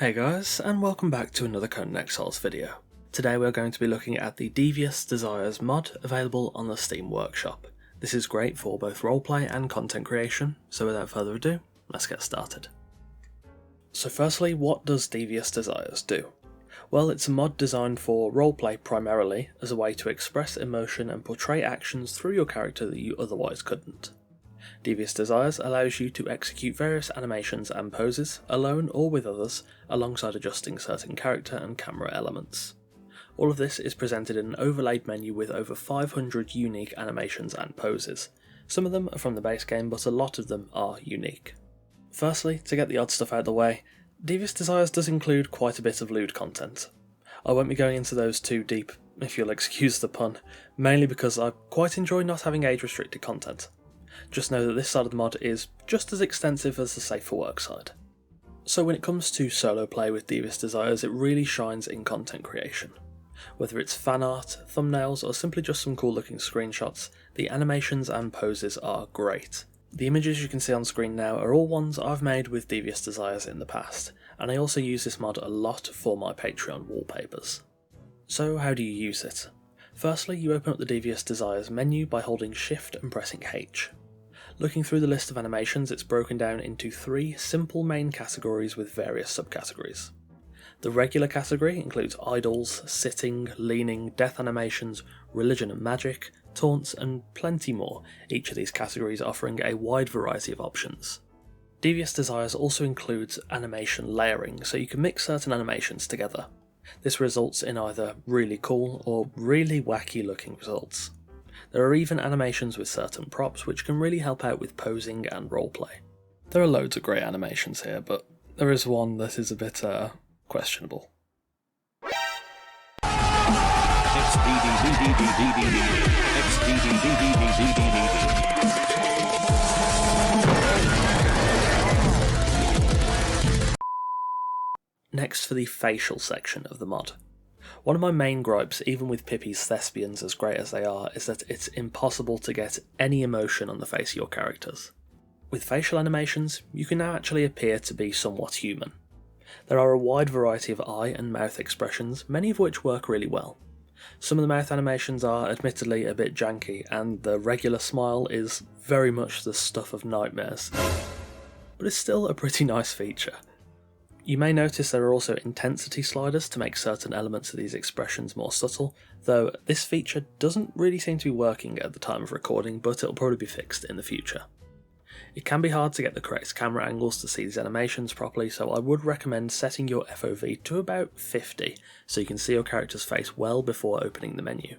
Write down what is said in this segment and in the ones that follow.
Hey guys, and welcome back to another Conan Exiles video. Today we're going to be looking at the Devious Desires mod available on the Steam Workshop. This is great for both roleplay and content creation, so without further ado, let's get started. So firstly, what does Devious Desires do? Well, it's a mod designed for roleplay primarily, as a way to express emotion and portray actions through your character that you otherwise couldn't. Devious Desires allows you to execute various animations and poses, alone or with others, alongside adjusting certain character and camera elements. All of this is presented in an overlaid menu with over 500 unique animations and poses. Some of them are from the base game, but a lot of them are unique. Firstly, to get the odd stuff out of the way, Devious Desires does include quite a bit of lewd content. I won't be going into those too deep, if you'll excuse the pun, mainly because I quite enjoy not having age-restricted content. Just know that this side of the mod is just as extensive as the Safe for Work side. So when it comes to solo play with Devious Desires, it really shines in content creation. Whether it's fan art, thumbnails, or simply just some cool looking screenshots, the animations and poses are great. The images you can see on screen now are all ones I've made with Devious Desires in the past, and I also use this mod a lot for my Patreon wallpapers. So how do you use it? Firstly, you open up the Devious Desires menu by holding Shift and pressing H. Looking through the list of animations, it's broken down into 3 simple main categories with various subcategories. The regular category includes idols, sitting, leaning, death animations, religion and magic, taunts, and plenty more, each of these categories offering a wide variety of options. Devious Desires also includes animation layering, so you can mix certain animations together. This results in either really cool or really wacky looking results. There are even animations with certain props which can really help out with posing and roleplay. There are loads of great animations here, but there is one that is a bit questionable. Next for the facial section of the mod. One of my main gripes, even with Pippi's thespians as great as they are, is that it's impossible to get any emotion on the face of your characters. With facial animations, you can now actually appear to be somewhat human. There are a wide variety of eye and mouth expressions, many of which work really well. Some of the mouth animations are admittedly a bit janky, and the regular smile is very much the stuff of nightmares, but it's still a pretty nice feature. You may notice there are also intensity sliders to make certain elements of these expressions more subtle, though this feature doesn't really seem to be working at the time of recording, but it'll probably be fixed in the future. It can be hard to get the correct camera angles to see these animations properly, so I would recommend setting your FOV to about 50, so you can see your character's face well before opening the menu.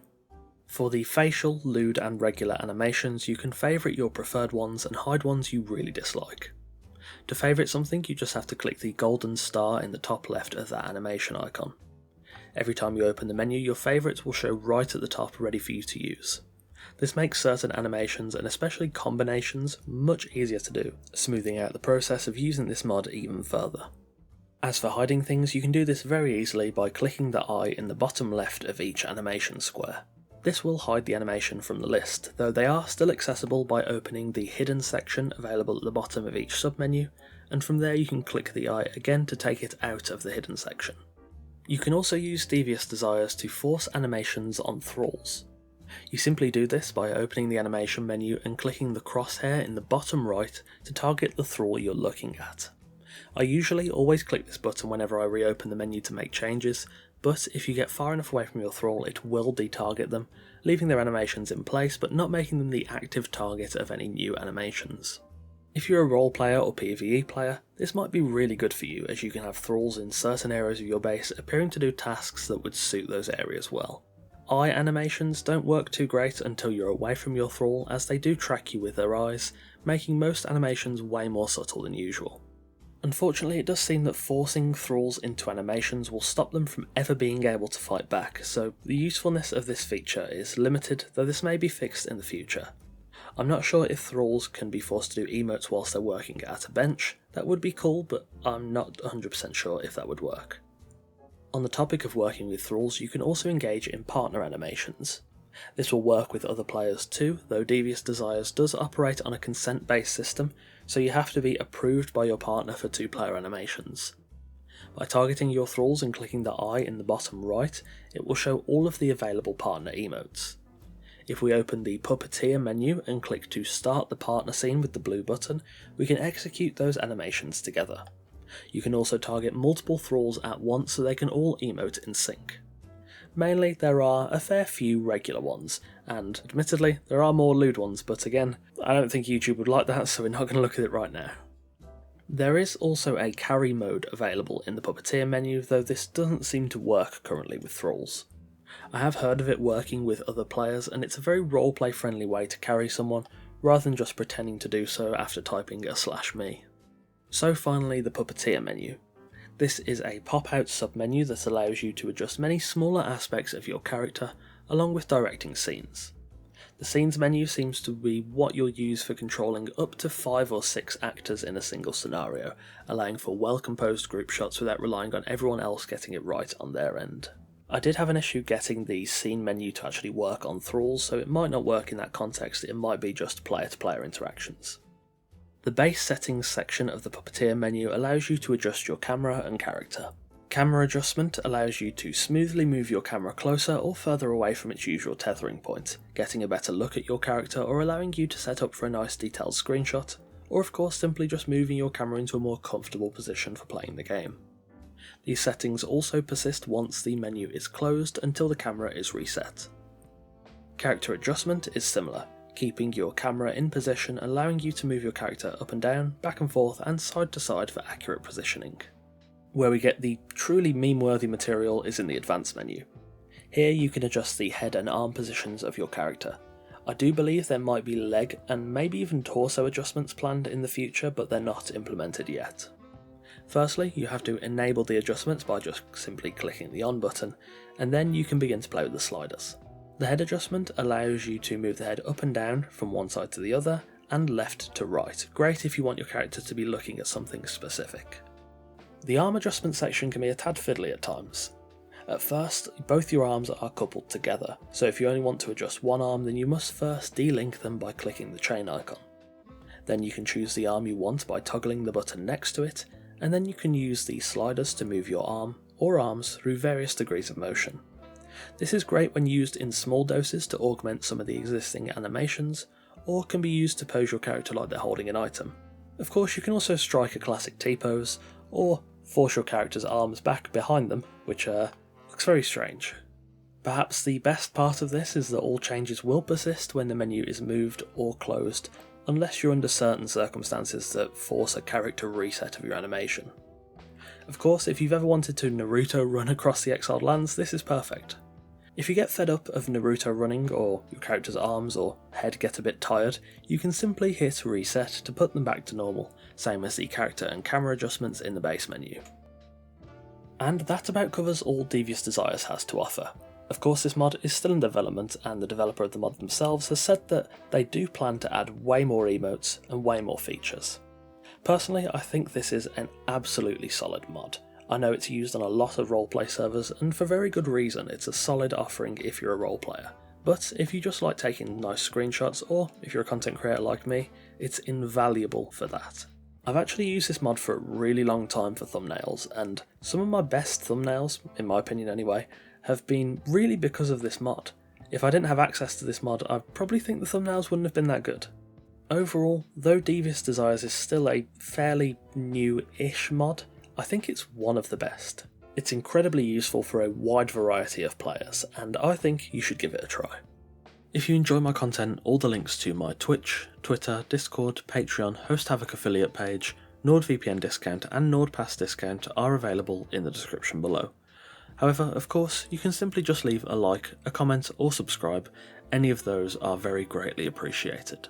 For the facial, lewd and regular animations, you can favourite your preferred ones and hide ones you really dislike. To favourite something, you just have to click the golden star in the top left of that animation icon. Every time you open the menu, your favourites will show right at the top ready for you to use. This makes certain animations, and especially combinations, much easier to do, smoothing out the process of using this mod even further. As for hiding things, you can do this very easily by clicking the eye in the bottom left of each animation square. This will hide the animation from the list, though they are still accessible by opening the hidden section available at the bottom of each submenu, and from there you can click the eye again to take it out of the hidden section. You can also use Devious Desires to force animations on thralls. You simply do this by opening the animation menu and clicking the crosshair in the bottom right to target the thrall you're looking at. I usually always click this button whenever I reopen the menu to make changes, but if you get far enough away from your thrall, it will detarget them, leaving their animations in place but not making them the active target of any new animations. If you're a role player or PvE player, this might be really good for you, as you can have thralls in certain areas of your base appearing to do tasks that would suit those areas well. Eye animations don't work too great until you're away from your thrall, as they do track you with their eyes, making most animations way more subtle than usual. Unfortunately, it does seem that forcing thralls into animations will stop them from ever being able to fight back, so the usefulness of this feature is limited, though this may be fixed in the future. I'm not sure if thralls can be forced to do emotes whilst they're working at a bench. That would be cool, but I'm not 100% sure if that would work. On the topic of working with thralls, you can also engage in partner animations. This will work with other players too, though Devious Desires does operate on a consent-based system, so you have to be approved by your partner for 2-player animations. By targeting your thralls and clicking the eye in the bottom right, it will show all of the available partner emotes. If we open the Puppeteer menu and click to start the partner scene with the blue button, we can execute those animations together. You can also target multiple thralls at once so they can all emote in sync. Mainly, there are a fair few regular ones, and admittedly, there are more lewd ones, but again, I don't think YouTube would like that, so we're not going to look at it right now. There is also a carry mode available in the Puppeteer menu, though this doesn't seem to work currently with thralls. I have heard of it working with other players, and it's a very roleplay friendly way to carry someone, rather than just pretending to do so after typing a /me. So finally, the Puppeteer menu. This is a pop-out submenu that allows you to adjust many smaller aspects of your character, along with directing scenes. The scenes menu seems to be what you'll use for controlling up to 5 or 6 actors in a single scenario, allowing for well-composed group shots without relying on everyone else getting it right on their end. I did have an issue getting the scene menu to actually work on thralls, so it might not work in that context, it might be just player-to-player interactions. The base settings section of the Puppeteer menu allows you to adjust your camera and character. Camera adjustment allows you to smoothly move your camera closer or further away from its usual tethering point, getting a better look at your character or allowing you to set up for a nice detailed screenshot, or of course simply just moving your camera into a more comfortable position for playing the game. These settings also persist once the menu is closed until the camera is reset. Character adjustment is similar, keeping your camera in position, allowing you to move your character up and down, back and forth and side to side for accurate positioning. Where we get the truly meme-worthy material is in the Advanced menu. Here you can adjust the head and arm positions of your character. I do believe there might be leg and maybe even torso adjustments planned in the future, but they're not implemented yet. Firstly, you have to enable the adjustments by just simply clicking the on button, and then you can begin to play with the sliders. The head adjustment allows you to move the head up and down from one side to the other, and left to right. Great if you want your character to be looking at something specific. The arm adjustment section can be a tad fiddly at times. At first, both your arms are coupled together, so if you only want to adjust one arm, then you must first delink them by clicking the chain icon. Then you can choose the arm you want by toggling the button next to it, and then you can use the sliders to move your arm or arms through various degrees of motion. This is great when used in small doses to augment some of the existing animations, or can be used to pose your character like they're holding an item. Of course, you can also strike a classic T-pose, or force your character's arms back behind them, which looks very strange. Perhaps the best part of this is that all changes will persist when the menu is moved or closed, unless you're under certain circumstances that force a character reset of your animation. Of course, if you've ever wanted to Naruto run across the exiled lands, this is perfect. If you get fed up of Naruto running, or your character's arms or head get a bit tired, you can simply hit reset to put them back to normal, same as the character and camera adjustments in the base menu. And that about covers all Devious Desires has to offer. Of course, this mod is still in development, and the developer of the mod themselves has said that they do plan to add way more emotes and way more features. Personally, I think this is an absolutely solid mod. I know it's used on a lot of roleplay servers, and for very good reason. It's a solid offering if you're a role player. But if you just like taking nice screenshots, or if you're a content creator like me, it's invaluable for that. I've actually used this mod for a really long time for thumbnails, and some of my best thumbnails, in my opinion anyway, have been really because of this mod. If I didn't have access to this mod, I probably think the thumbnails wouldn't have been that good. Overall, though Devious Desires is still a fairly new-ish mod, I think it's one of the best. It's incredibly useful for a wide variety of players, and I think you should give it a try. If you enjoy my content, all the links to my Twitch, Twitter, Discord, Patreon, Host Havoc affiliate page, NordVPN discount and NordPass discount are available in the description below. However, of course, you can simply just leave a like, a comment or subscribe. Any of those are very greatly appreciated.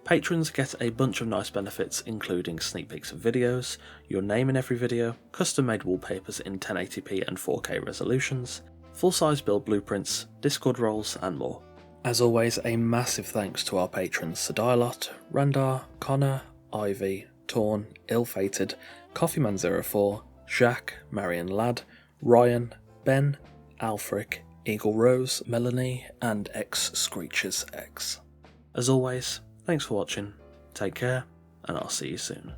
Patrons get a bunch of nice benefits, including sneak peeks of videos, your name in every video, custom made wallpapers in 1080p and 4K resolutions, full-size build blueprints, Discord roles and more. As always, a massive thanks to our patrons Sadialot, Randar, Connor, Ivy, Torn, Ill-Fated, Coffeeman04, Jacques, Marion Ladd, Ryan, Ben, Alfric, Eagle Rose, Melanie and X Screeches X. As always, thanks for watching, take care, and I'll see you soon.